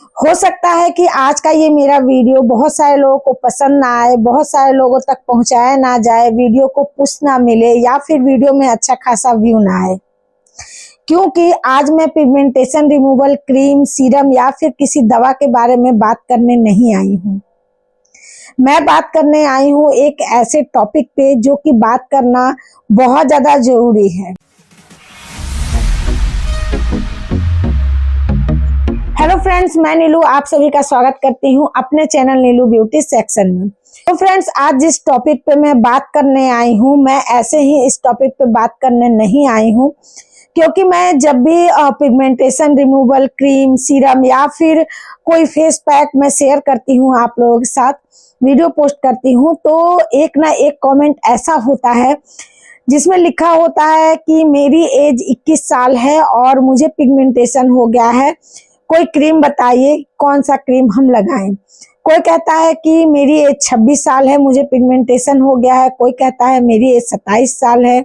हो सकता है कि आज का ये मेरा वीडियो बहुत सारे लोगों को पसंद ना आए, बहुत सारे लोगों तक पहुंचाया ना जाए, वीडियो को पुश ना मिले या फिर वीडियो में अच्छा खासा व्यू ना आए। क्योंकि आज मैं पिगमेंटेशन रिमूवल क्रीम, सीरम या फिर किसी दवा के बारे में बात करने नहीं आई हूँ। मैं बात करने आई हूँ एक ऐसे टॉपिक पे जो कि बात करना बहुत ज्यादा जरूरी है। हेलो फ्रेंड्स, मैं नीलू आप सभी का स्वागत करती हूँ अपने चैनल नीलू ब्यूटी सेक्शन में। तो फ्रेंड्स, आज जिस टॉपिक पे मैं बात करने आई हूँ, मैं ऐसे ही इस टॉपिक पे बात करने नहीं आई हूँ, क्योंकि मैं जब भी पिगमेंटेशन रिमूवल क्रीम, सीरम या फिर कोई फेस पैक मैं शेयर करती हूँ, आप लोगों के साथ वीडियो पोस्ट करती हूँ, तो एक ना एक कमेंट ऐसा होता है जिसमें लिखा होता है कि मेरी एज 21 साल है और मुझे पिगमेंटेशन हो गया है, कोई क्रीम बताइए कौन सा क्रीम हम लगाएं। कोई कहता है कि मेरी एज 26 साल है, मुझे पिगमेंटेशन हो गया है। कोई कहता है मेरी एज 27 साल है।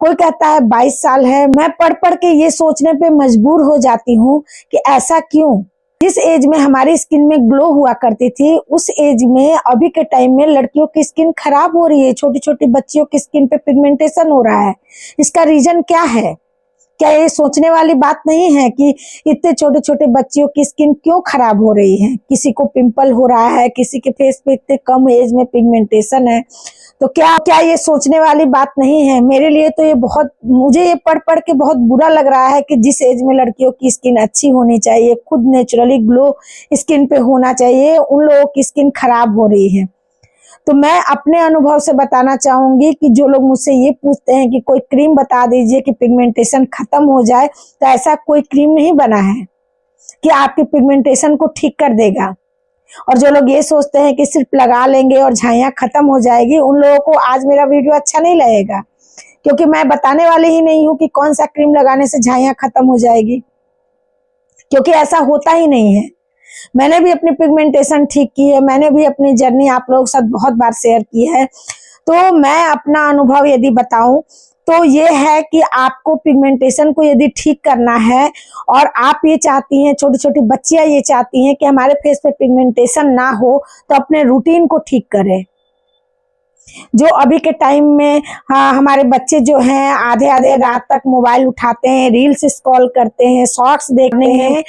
कोई कहता है 22 साल है। मैं पढ़ पढ़ के ये सोचने पे मजबूर हो जाती हूँ कि ऐसा क्यों। जिस एज में हमारी स्किन में ग्लो हुआ करती थी, उस एज में अभी के टाइम में लड़कियों की स्किन खराब हो रही है, छोटी छोटी बच्चियों की स्किन पे पिगमेंटेशन हो रहा है। इसका रीजन क्या है? क्या ये सोचने वाली बात नहीं है कि इतने छोटे छोटे बच्चियों की स्किन क्यों खराब हो रही है? किसी को पिंपल हो रहा है, किसी के फेस पे इतने कम एज में पिगमेंटेशन है, तो क्या ये सोचने वाली बात नहीं है? मेरे लिए तो मुझे ये पढ़ पढ़ के बहुत बुरा लग रहा है कि जिस एज में लड़कियों की स्किन अच्छी होनी चाहिए, खुद नेचुरली ग्लो स्किन पे होना चाहिए, उन लोगों की स्किन खराब हो रही है। तो मैं अपने अनुभव से बताना चाहूंगी कि जो लोग मुझसे ये पूछते हैं कि कोई क्रीम बता दीजिए कि पिगमेंटेशन खत्म हो जाए, तो ऐसा कोई क्रीम नहीं बना है कि आपके पिगमेंटेशन को ठीक कर देगा। और जो लोग ये सोचते हैं कि सिर्फ लगा लेंगे और झाइयां खत्म हो जाएगी, उन लोगों को आज मेरा वीडियो अच्छा नहीं लगेगा, क्योंकि मैं बताने वाली ही नहीं हूँ कि कौन सा क्रीम लगाने से झाइयां खत्म हो जाएगी, क्योंकि ऐसा होता ही नहीं है। मैंने भी अपनी पिगमेंटेशन ठीक की है, मैंने भी अपनी जर्नी आप लोगों के साथ बहुत बार शेयर की है। तो मैं अपना अनुभव यदि बताऊं तो ये है कि आपको पिगमेंटेशन को यदि ठीक करना है और आप ये चाहती हैं, छोटी छोटी बच्चियां ये चाहती हैं कि हमारे फेस पे पिगमेंटेशन ना हो, तो अपने रूटीन को ठीक करें। जो अभी के टाइम में हमारे बच्चे जो हैं आधे आधे रात तक मोबाइल उठाते हैं, रील्स स्क्रॉल करते हैं, शॉर्ट्स देखते हैं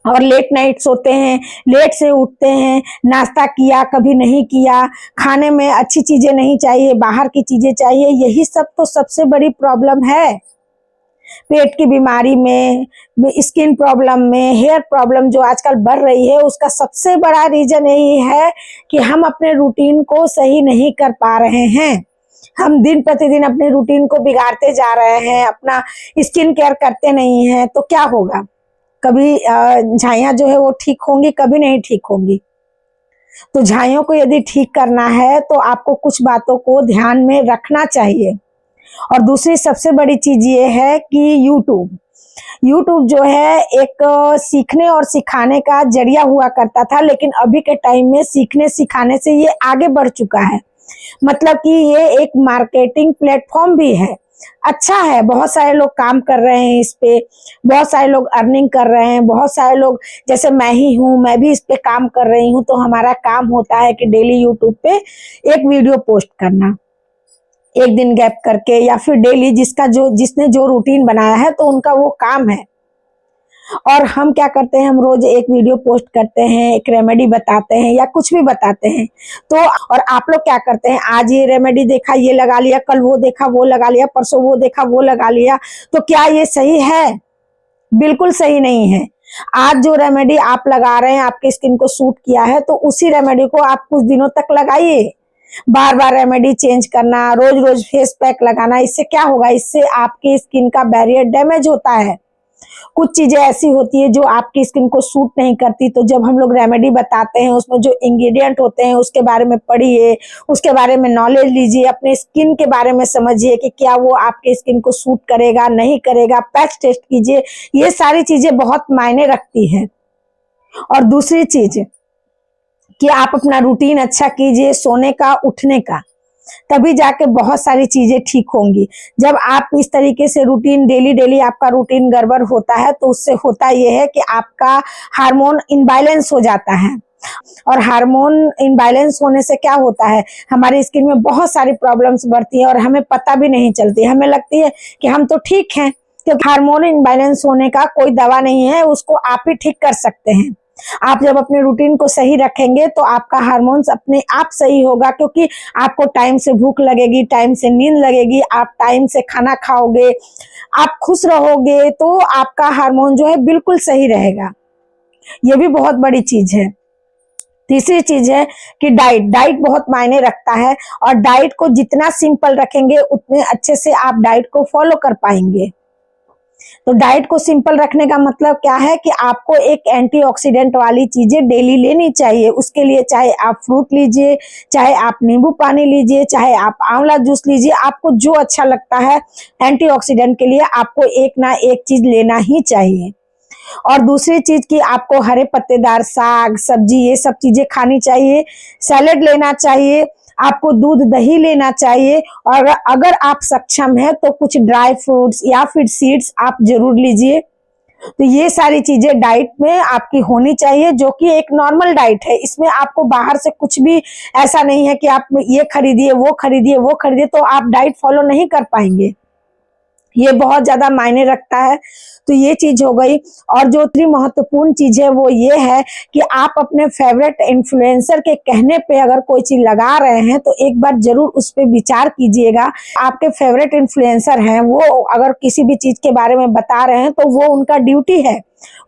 और लेट नाइट सोते हैं, लेट से उठते हैं, नाश्ता किया कभी नहीं किया, खाने में अच्छी चीजें नहीं चाहिए, बाहर की चीजें चाहिए। यही सब तो सबसे बड़ी प्रॉब्लम है। पेट की बीमारी में, स्किन प्रॉब्लम में, हेयर प्रॉब्लम जो आजकल बढ़ रही है, उसका सबसे बड़ा रीजन यही है कि हम अपने रूटीन को सही नहीं कर पा रहे हैं। हम दिन प्रतिदिन अपने रूटीन को बिगाड़ते जा रहे हैं, अपना स्किन केयर करते नहीं हैं, तो क्या होगा? कभी झाइयां जो है वो ठीक होंगी, कभी नहीं ठीक होंगी। तो झाइयों को यदि ठीक करना है तो आपको कुछ बातों को ध्यान में रखना चाहिए। और दूसरी सबसे बड़ी चीज ये है कि यूट्यूब जो है एक सीखने और सिखाने का जरिया हुआ करता था, लेकिन अभी के टाइम में सीखने सिखाने से ये आगे बढ़ चुका है। मतलब कि ये एक मार्केटिंग प्लेटफॉर्म भी है। अच्छा है, बहुत सारे लोग काम कर रहे हैं इस पे, बहुत सारे लोग अर्निंग कर रहे हैं, बहुत सारे लोग, जैसे मैं ही हूँ, मैं भी इस पे काम कर रही हूँ। तो हमारा काम होता है कि डेली यूट्यूब पे एक वीडियो पोस्ट करना, एक दिन गैप करके, या फिर डेली जिसने जो रूटीन बनाया है तो उनका वो काम है। और हम क्या करते हैं, हम रोज एक वीडियो पोस्ट करते हैं, एक रेमेडी बताते हैं या कुछ भी बताते हैं। तो और आप लोग क्या करते हैं, आज ये रेमेडी देखा ये लगा लिया, कल वो देखा वो लगा लिया, परसों वो देखा वो लगा लिया। तो क्या ये सही है? बिल्कुल सही नहीं है। आज जो रेमेडी आप लगा रहे हैं, आपकी स्किन को सूट किया है, तो उसी रेमेडी को आप कुछ दिनों तक लगाइए। बार बार रेमेडी चेंज करना, रोज रोज फेस पैक लगाना, इससे क्या होगा? इससे आपकी स्किन का बैरियर डैमेज होता है। कुछ चीजें ऐसी होती है जो आपकी स्किन को सूट नहीं करती, तो जब हम लोग रेमेडी बताते हैं, उसमें जो इंग्रेडिएंट होते हैं उसके बारे में पढ़िए, उसके बारे में नॉलेज लीजिए, अपने स्किन के बारे में समझिए कि क्या वो आपके स्किन को सूट करेगा नहीं करेगा, पैच टेस्ट कीजिए। ये सारी चीजें बहुत मायने रखती हैं। और दूसरी चीज कि आप अपना रूटीन अच्छा कीजिए, सोने का, उठने का। तभी जाके बहुत सारी चीजें ठीक होंगी। जब आप इस तरीके से रूटीन डेली डेली आपका रूटीन गड़बड़ होता है तो उससे होता यह है कि आपका हार्मोन इनबैलेंस हो जाता है। और हार्मोन इनबैलेंस होने से क्या होता है, हमारी स्किन में बहुत सारी प्रॉब्लम्स बढ़ती है और हमें पता भी नहीं चलती। हमें लगती है कि हम तो ठीक हैं, क्योंकि हार्मोन इनबैलेंस होने का कोई दवा नहीं है, उसको आप ही ठीक कर सकते हैं। आप जब अपने रूटीन को सही रखेंगे तो आपका हार्मोन्स अपने आप सही होगा, क्योंकि आपको टाइम से भूख लगेगी, टाइम से नींद लगेगी, आप टाइम से खाना खाओगे, आप खुश रहोगे, तो आपका हार्मोन जो है बिल्कुल सही रहेगा। ये भी बहुत बड़ी चीज है। तीसरी चीज है कि डाइट बहुत मायने रखता है, और डाइट को जितना सिंपल रखेंगे उतने अच्छे से आप डाइट को फॉलो कर पाएंगे। तो डाइट को सिंपल रखने का मतलब क्या है कि आपको एक एंटीऑक्सीडेंट वाली चीजें डेली लेनी चाहिए। उसके लिए चाहे आप फ्रूट लीजिए, चाहे आप नींबू पानी लीजिए, चाहे आप आंवला जूस लीजिए, आपको जो अच्छा लगता है एंटीऑक्सीडेंट के लिए आपको एक ना एक चीज लेना ही चाहिए। और दूसरी चीज कि आपको हरे पत्तेदार साग सब्जी ये सब चीजें खानी चाहिए, सैलेड लेना चाहिए, आपको दूध दही लेना चाहिए, और अगर आप सक्षम है तो कुछ ड्राई फ्रूट्स या फिर सीड्स आप जरूर लीजिए। तो ये सारी चीजें डाइट में आपकी होनी चाहिए, जो कि एक नॉर्मल डाइट है। इसमें आपको बाहर से कुछ भी ऐसा नहीं है कि आप ये खरीदिए वो खरीदिए वो खरीदिए, तो आप डाइट फॉलो नहीं कर पाएंगे। ये बहुत ज्यादा मायने रखता है। तो ये चीज हो गई। और जो तीसरी महत्वपूर्ण चीज है वो ये है कि आप अपने फेवरेट इन्फ्लुएंसर के कहने पे अगर कोई चीज लगा रहे हैं तो एक बार जरूर उस पर विचार कीजिएगा। आपके फेवरेट इन्फ्लुएंसर हैं, वो अगर किसी भी चीज के बारे में बता रहे हैं तो वो उनका ड्यूटी है,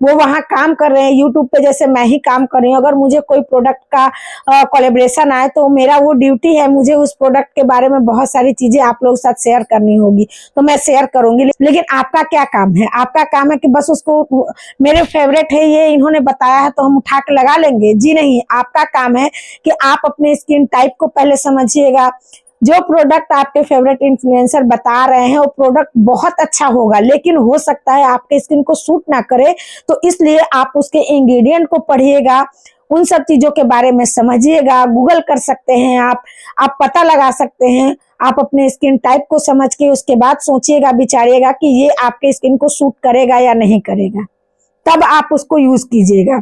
वो वहां काम कर रहे हैं। यूट्यूब पे जैसे मैं ही काम कर रही हूँ, अगर मुझे कोई प्रोडक्ट का कोलैबोरेशन आए तो मेरा वो ड्यूटी है, मुझे उस प्रोडक्ट के बारे में बहुत सारी चीजें आप लोगों के साथ शेयर करनी होगी, तो मैं शेयर करूंगी। लेकिन आपका क्या काम है? आपका काम है कि बस उसको मेरे फेवरेट है, ये इन्होंने बताया है तो हम उठा के लगा लेंगे? जी नहीं, आपका काम है कि आप अपने स्किन टाइप को पहले समझिएगा। जो प्रोडक्ट आपके फेवरेट इन्फ्लुएंसर बता रहे हैं वो प्रोडक्ट बहुत अच्छा होगा, लेकिन हो सकता है आपके स्किन को सूट ना करे, तो इसलिए आप उसके इंग्रेडिएंट को पढ़िएगा, उन सब चीजों के बारे में समझिएगा। गूगल कर सकते हैं आप पता लगा सकते हैं। आप अपने स्किन टाइप को समझ के उसके बाद सोचिएगा विचारिएगा कि ये आपके स्किन को सूट करेगा या नहीं करेगा, तब आप उसको यूज कीजिएगा।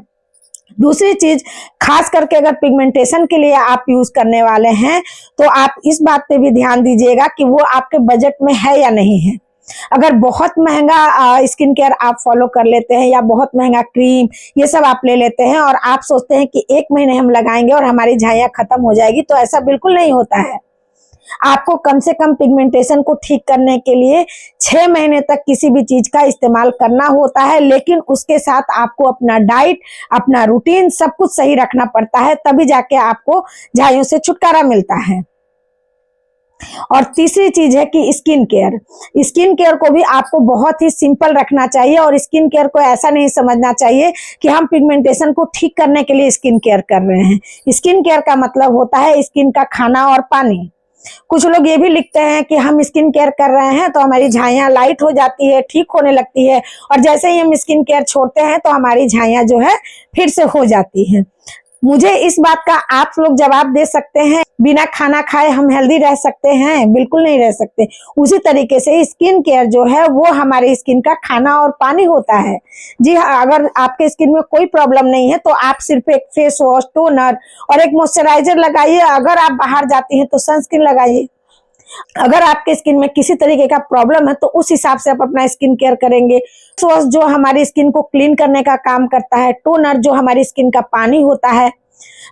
दूसरी चीज, खास करके अगर पिगमेंटेशन के लिए आप यूज करने वाले हैं तो आप इस बात पे भी ध्यान दीजिएगा कि वो आपके बजट में है या नहीं है। अगर बहुत महंगा स्किन केयर आप फॉलो कर लेते हैं या बहुत महंगा क्रीम ये सब आप ले लेते हैं और आप सोचते हैं कि 1 महीने हम लगाएंगे और हमारी झाइयां खत्म हो जाएगी, तो ऐसा बिल्कुल नहीं होता है। आपको कम से कम पिगमेंटेशन को ठीक करने के लिए 6 महीने तक किसी भी चीज का इस्तेमाल करना होता है, लेकिन उसके साथ आपको अपना डाइट, अपना रूटीन सब कुछ सही रखना पड़ता है, तभी जाके आपको झाइयों से छुटकारा मिलता है। और तीसरी चीज है कि स्किन केयर। स्किन केयर को भी आपको बहुत ही सिंपल रखना चाहिए, और स्किन केयर को ऐसा नहीं समझना चाहिए कि हम पिगमेंटेशन को ठीक करने के लिए स्किन केयर कर रहे हैं। स्किन केयर का मतलब होता है स्किन का खाना और पानी। कुछ लोग ये भी लिखते हैं कि हम स्किन केयर कर रहे हैं तो हमारी झाइयां लाइट हो जाती है, ठीक होने लगती है, और जैसे ही हम स्किन केयर छोड़ते हैं तो हमारी झाइयां जो है फिर से हो जाती हैं। मुझे इस बात का आप लोग जवाब दे सकते हैं, बिना खाना खाए हम हेल्दी रह सकते हैं? बिल्कुल नहीं रह सकते। उसी तरीके से स्किन केयर जो है वो हमारे स्किन का खाना और पानी होता है। जी हाँ, अगर आपके स्किन में कोई प्रॉब्लम नहीं है तो आप सिर्फ एक फेस वॉश, टोनर और एक मॉइस्चराइजर लगाइए। अगर आप बाहर जाती हैं तो सनस्क्रीन लगाइए। अगर आपके स्किन में किसी तरीके का प्रॉब्लम है तो उस हिसाब से आप अपना स्किन केयर करेंगे। फेस वॉश जो हमारी स्किन को क्लीन करने का काम करता है, टोनर जो हमारी स्किन का पानी होता है,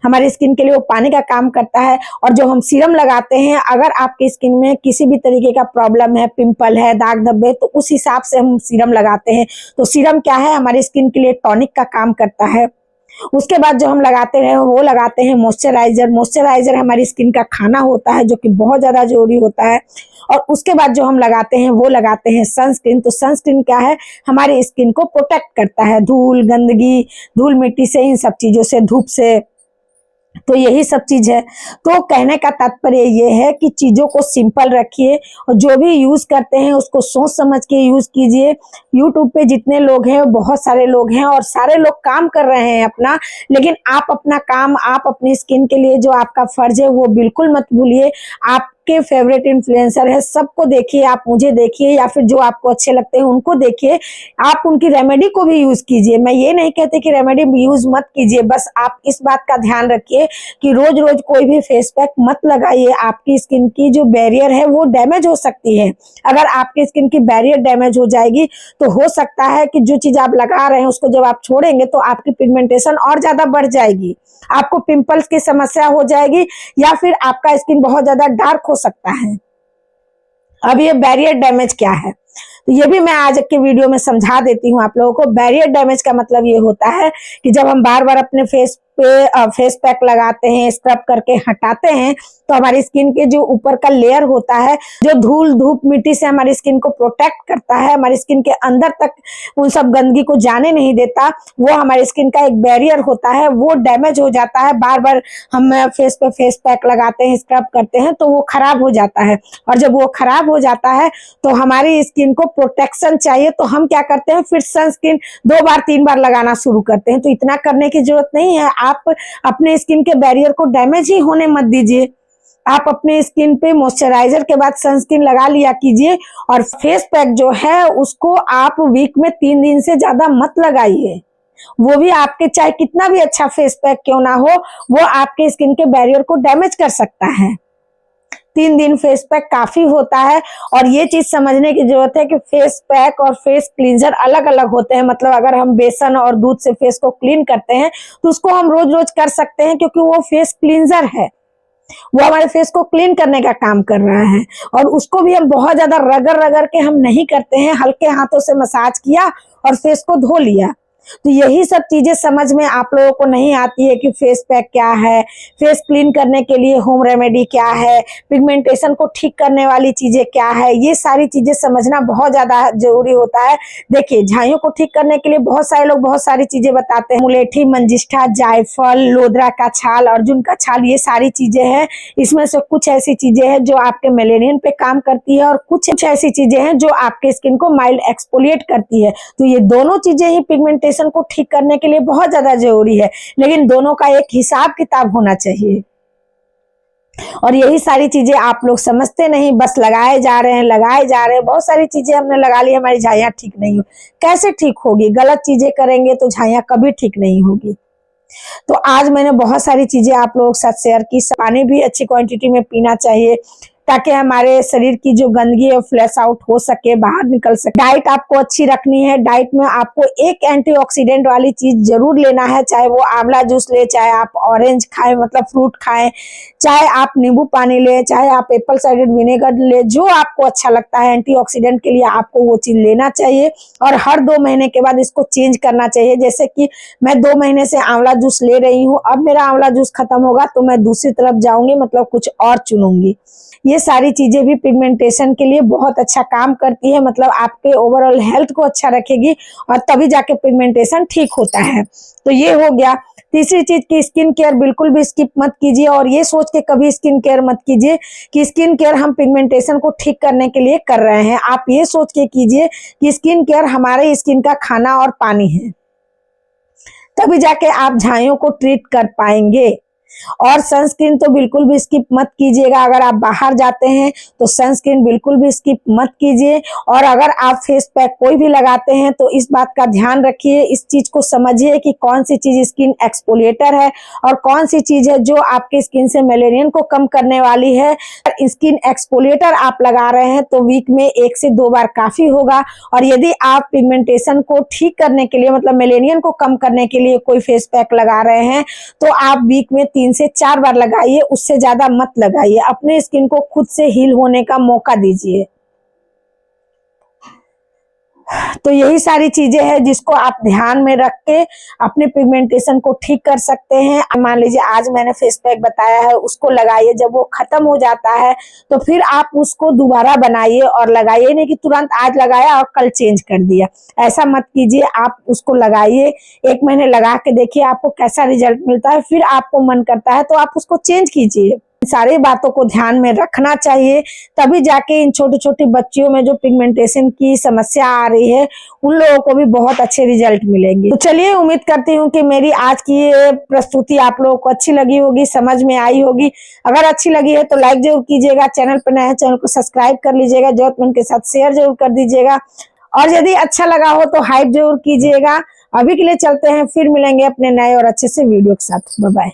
हमारी स्किन के लिए वो पानी का काम करता है, और जो हम सीरम लगाते हैं, अगर आपकी स्किन में किसी भी तरीके का प्रॉब्लम है, पिंपल है, दाग धब्बे, तो उस हिसाब से हम सीरम लगाते हैं। तो सीरम क्या है, हमारी स्किन के लिए टॉनिक का काम करता है। उसके बाद जो हम लगाते हैं वो लगाते हैं मॉइस्चराइजर। मॉइस्चराइजर हमारी स्किन का खाना होता है, जो कि बहुत ज्यादा जरूरी होता है। और उसके बाद जो हम लगाते हैं वो लगाते हैं सनस्क्रीन। तो सनस्क्रीन क्या है, हमारी स्किन को प्रोटेक्ट करता है धूल, गंदगी, धूल मिट्टी से, इन सब चीजों से, धूप से। तो यही सब चीज है। तो कहने का तात्पर्य ये है कि चीजों को सिंपल रखिए, और जो भी यूज करते हैं उसको सोच समझ के यूज कीजिए। यूट्यूब पे जितने लोग हैं, बहुत सारे लोग हैं और सारे लोग काम कर रहे हैं अपना, लेकिन आप अपना काम, आप अपनी स्किन के लिए जो आपका फर्ज है वो बिल्कुल मत भूलिए। आप आपके फेवरेट इन्फ्लुएंसर है, सबको देखिए, आप मुझे देखिए या फिर जो आपको अच्छे लगते हैं उनको देखिए, आप उनकी रेमेडी को भी यूज कीजिए। मैं ये नहीं कहती कि रेमेडी यूज मत कीजिए, बस आप इस बात का ध्यान रखिए कि रोज रोज कोई भी फेस पैक मत लगाइए। आपकी स्किन की जो बैरियर है वो डैमेज हो सकती है। अगर आपकी स्किन की बैरियर डैमेज हो जाएगी तो हो सकता है कि जो चीज आप लगा रहे हैं उसको जब आप छोड़ेंगे तो आपकी पिगमेंटेशन और ज्यादा बढ़ जाएगी, आपको पिंपल्स की समस्या हो जाएगी या फिर आपका स्किन बहुत ज्यादा डार्क हो सकता है। अब ये बैरियर डैमेज क्या है तो ये भी मैं आज के वीडियो में समझा देती हूँ आप लोगों को। बैरियर डैमेज का मतलब ये होता है कि जब हम बार बार अपने फेस पे फेस पैक लगाते हैं, स्क्रब करके हटाते हैं, तो हमारी स्किन के जो ऊपर का लेयर होता है, जो धूल धूप मिट्टी से हमारी स्किन को प्रोटेक्ट करता है, हमारी स्किन के अंदर तक उन सब गंदगी को जाने नहीं देता, वो हमारी स्किन का एक बैरियर होता है, वो डैमेज हो जाता है। बार बार हम फेस पे फेस पैक लगाते हैं, स्क्रब करते हैं तो वो खराब हो जाता है। और जब वो खराब हो जाता है तो हमारी स्किन को प्रोटेक्शन चाहिए, तो हम क्या करते हैं, फिर सनस्क्रीन 2 बार 3 बार लगाना शुरू करते हैं। तो इतना करने की जरूरत नहीं है। आप अपने स्किन के बैरियर को डैमेज ही होने मत दीजिए। आप अपने स्किन पे मॉइस्चराइजर के बाद सनस्क्रीन लगा लिया कीजिए, और फेस पैक जो है उसको आप वीक में 3 दिन से ज्यादा मत लगाइए। वो भी आपके चाहे कितना भी अच्छा फेस पैक क्यों ना हो, वो आपके स्किन के बैरियर को डैमेज कर सकता है। 3 दिन फेस पैक काफी होता है। और ये चीज समझने की जरूरत है कि फेस पैक और फेस क्लींजर अलग अलग होते हैं। मतलब अगर हम बेसन और दूध से फेस को क्लीन करते हैं तो उसको हम रोज रोज कर सकते हैं, क्योंकि वो फेस क्लींजर है, वो हमारे फेस को क्लीन करने का काम कर रहा है। और उसको भी हम बहुत ज्यादा रगड़ रगड़ के हम नहीं करते हैं, हल्के हाथों से मसाज किया और फेस को धो लिया। तो यही सब चीजें समझ में आप लोगों को नहीं आती है कि फेस पैक क्या है, फेस क्लीन करने के लिए होम रेमेडी क्या है, पिगमेंटेशन को ठीक करने वाली चीजें क्या है। ये सारी चीजें समझना बहुत ज्यादा जरूरी होता है। देखिए, झाइयों को ठीक करने के लिए बहुत सारे लोग बहुत सारी चीजें बताते हैं, मुलेठी, मंजिष्ठा, जायफल, लोदरा का छाल, अर्जुन का छाल, ये सारी चीजें हैं। इसमें से कुछ ऐसी चीजें हैं जो आपके मेलेनियन पे काम करती है और कुछ ऐसी चीजें हैं जो आपके स्किन को माइल्ड एक्सफोलिएट करती है। तो ये दोनों चीजें ही पिगमेंटेशन को ठीक करने के लिए बहुत ज्यादा जरूरी है, लेकिन दोनों का एक हिसाब किताब होना चाहिए। और यही सारी चीजें आप लोग समझते नहीं, बस लगाए जा रहे हैं। बहुत सारी चीजें हमने लगा ली, हमारी झाइयां ठीक नहीं हो। कैसे ठीक होगी? गलत चीजें करेंगे तो झाइयां कभी ठीक नहीं होगी। तो आज मैंने बहुत सारी चीजें आप लोगों के साथ शेयर की। पानी भी अच्छी क्वांटिटी में पीना चाहिए ताकि हमारे शरीर की जो गंदगी है फ्लैश आउट हो सके, बाहर निकल सके। डाइट आपको अच्छी रखनी है। डाइट में आपको एक एंटीऑक्सीडेंट वाली चीज जरूर लेना है, चाहे वो आंवला जूस ले, चाहे आप ऑरेंज खाएं मतलब फ्रूट खाएं, चाहे आप नींबू पानी ले, चाहे आप एप्पल साइडर विनेगर ले, जो आपको अच्छा लगता है एंटीऑक्सीडेंट के लिए आपको वो चीज लेना चाहिए। और हर 2 महीने के बाद इसको चेंज करना चाहिए। जैसे कि मैं 2 महीने से आंवला जूस ले रही हूँ, अब मेरा आंवला जूस खत्म होगा तो मैं दूसरी तरफ जाऊंगी, मतलब कुछ और चुनूंगी। ये सारी चीजें भी पिगमेंटेशन के लिए बहुत अच्छा काम करती है, मतलब आपके ओवरऑल हेल्थ को अच्छा रखेगी और तभी जाके पिगमेंटेशन ठीक होता है। तो ये हो गया। तीसरी चीज की स्किन केयर बिल्कुल भी स्किप मत कीजिए, और ये सोच के कभी स्किन केयर मत कीजिए कि स्किन केयर हम पिगमेंटेशन को ठीक करने के लिए कर रहे हैं। आप ये सोच के कीजिए कि स्किन केयर हमारे स्किन का खाना और पानी है, तभी जाके आप झाइयों को ट्रीट कर पाएंगे। और सनस्क्रीन तो बिल्कुल भी स्किप मत कीजिएगा। अगर आप बाहर जाते हैं तो सनस्क्रीन बिल्कुल भी स्किप मत कीजिए। और अगर आप फेस पैक कोई भी लगाते हैं तो इस बात का ध्यान रखिए, इस चीज को समझिए कि कौन सी चीज स्किन एक्सफोलिएटर है और कौन सी चीज है जो आपके स्किन से मेलेनियन को कम करने वाली है। स्किन एक्सफोलिएटर आप लगा रहे हैं तो वीक में 1 से 2 बार काफी होगा। और यदि आप पिगमेंटेशन को ठीक करने के लिए मतलब मेलेनियन को कम करने के लिए कोई फेस पैक लगा रहे हैं तो आप वीक में 3 से 4 बार लगाइए, उससे ज्यादा मत लगाइए। अपने स्किन को खुद से हील होने का मौका दीजिए। तो यही सारी चीजें हैं जिसको आप ध्यान में रख के अपने पिगमेंटेशन को ठीक कर सकते हैं। मान लीजिए आज मैंने फेस पैक बताया है, उसको लगाइए। जब वो खत्म हो जाता है तो फिर आप उसको दोबारा बनाइए और लगाइए, नहीं कि तुरंत आज लगाया और कल चेंज कर दिया। ऐसा मत कीजिए। आप उसको लगाइए, 1 महीने लगा के देखिए आपको कैसा रिजल्ट मिलता है, फिर आपको मन करता है तो आप उसको चेंज कीजिए। सारी बातों को ध्यान में रखना चाहिए, तभी जाके इन छोटी छोटी बच्चियों में जो पिगमेंटेशन की समस्या आ रही है उन लोगों को भी बहुत अच्छे रिजल्ट मिलेंगे। तो चलिए, उम्मीद करती हूँ कि मेरी आज की ये प्रस्तुति आप लोगों को अच्छी लगी होगी, समझ में आई होगी। अगर अच्छी लगी है तो लाइक जरूर कीजिएगा, चैनल पर नए हैं चैनल को सब्सक्राइब कर लीजिएगा, जरूरतमंद के साथ शेयर जरूर कर दीजिएगा, और यदि अच्छा लगा हो तो हाइप जरूर कीजिएगा। अभी के लिए चलते हैं, फिर मिलेंगे अपने नए और अच्छे से वीडियो के साथ। Bye bye.